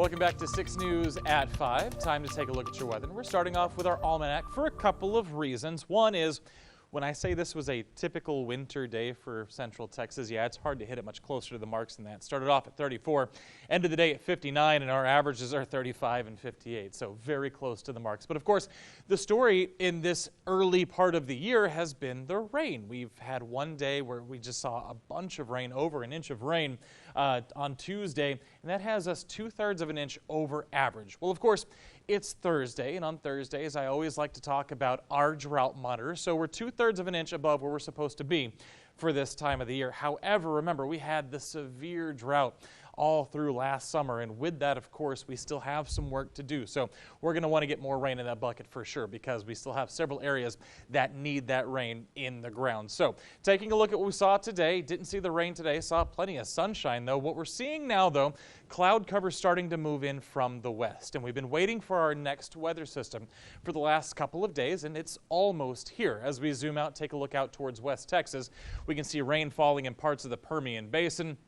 Welcome back to 6 News at 5. Time to take a look at your weather. And we're starting off with our almanac for a couple of reasons. One is, when I say this was a typical winter day for Central Texas, yeah, it's hard to hit it much closer to the marks than that. Started off at 34, ended the day at 59, and our averages are 35 and 58, so very close to the marks. But of course, the story in this early part of the year has been the rain. We've had one day where we just saw a bunch of rain, over an inch of rain on Tuesday, and that has us 2/3 of an inch over average. Well, of course, it's Thursday, and on Thursdays, I always like to talk about our drought monitor. So we're 2/3 of an inch above where we're supposed to be for this time of the year. However, remember, we had the severe drought all through last summer, and with that, of course, we still have some work to do. So we're going to want to get more rain in that bucket for sure, because we still have several areas that need that rain in the ground. So taking a look at what we saw today, didn't see the rain today, saw plenty of sunshine though. What we're seeing now though, cloud cover starting to move in from the west, and we've been waiting for our next weather system for the last couple of days, and it's almost here. As we zoom out, take a look out towards West Texas, we can see rain falling in parts of the Permian Basin,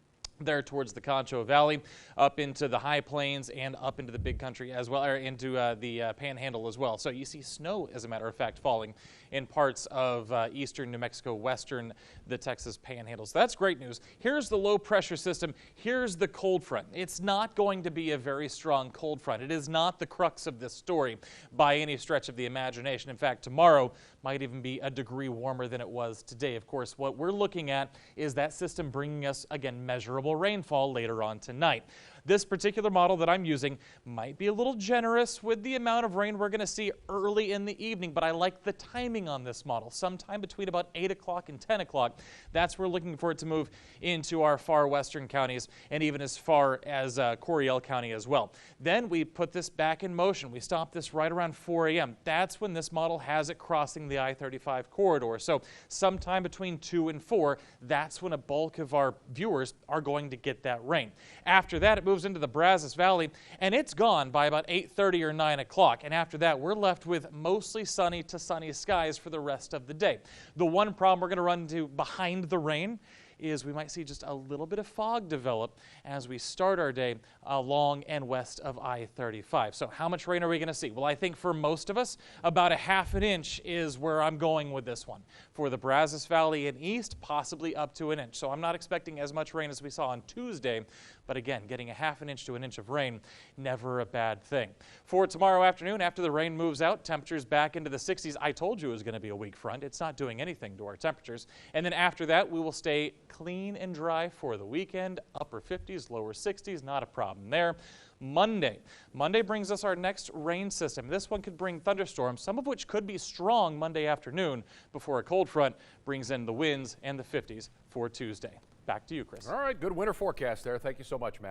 there towards the Concho Valley, up into the high plains and up into the big country as well, or into the panhandle as well. So you see snow, as a matter of fact, falling in parts of eastern New Mexico, western the Texas panhandle. So that's great news. Here's the low pressure system. Here's the cold front. It's not going to be a very strong cold front. It is not the crux of this story by any stretch of the imagination. In fact, tomorrow might even be a degree warmer than it was today. Of course, what we're looking at is that system bringing us, again, measurable rainfall later on tonight. This particular model that I'm using might be a little generous with the amount of rain we're going to see early in the evening, but I like the timing on this model. Sometime between about 8 o'clock and 10 o'clock, that's where we're looking for it to move into our far western counties and even as far as Coryell County as well. Then we put this back in motion. We stop this right around 4 a.m. That's when this model has it crossing the I-35 corridor. So sometime between 2 and 4, that's when a bulk of our viewers are going to get that rain. After that, it moves into the Brazos Valley, and it's gone by about 8:30 or 9 o'clock. And after that, we're left with mostly sunny to sunny skies for the rest of the day. The one problem we're going to run into behind the rain is we might see just a little bit of fog develop as we start our day along and west of I-35. So how much rain are we going to see? Well, I think for most of us, about a half an inch is where I'm going with this one. For the Brazos Valley and east, possibly up to an inch. So I'm not expecting as much rain as we saw on Tuesday, but again, getting a half an inch to an inch of rain, never a bad thing. For tomorrow afternoon, after the rain moves out, temperatures back into the 60s. I told you it was going to be a weak front. It's not doing anything to our temperatures. And then after that, we will stay clean and dry for the weekend. Upper 50s, lower 60s, not a problem there. Monday brings us our next rain system. This one could bring thunderstorms, some of which could be strong Monday afternoon, before a cold front brings in the winds and the 50s for Tuesday. Back to you, Chris. All right, good winter forecast there. Thank you so much, Matt.